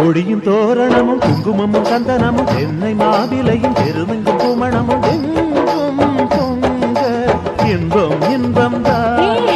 கொடியும் தோரணமும் குங்குமமும் சந்தனமும் தென்னை மாவிலையும் பெருமெங்கும் குமணமும் எங்கும் பொங்க இன்பம் இன்பம் தான்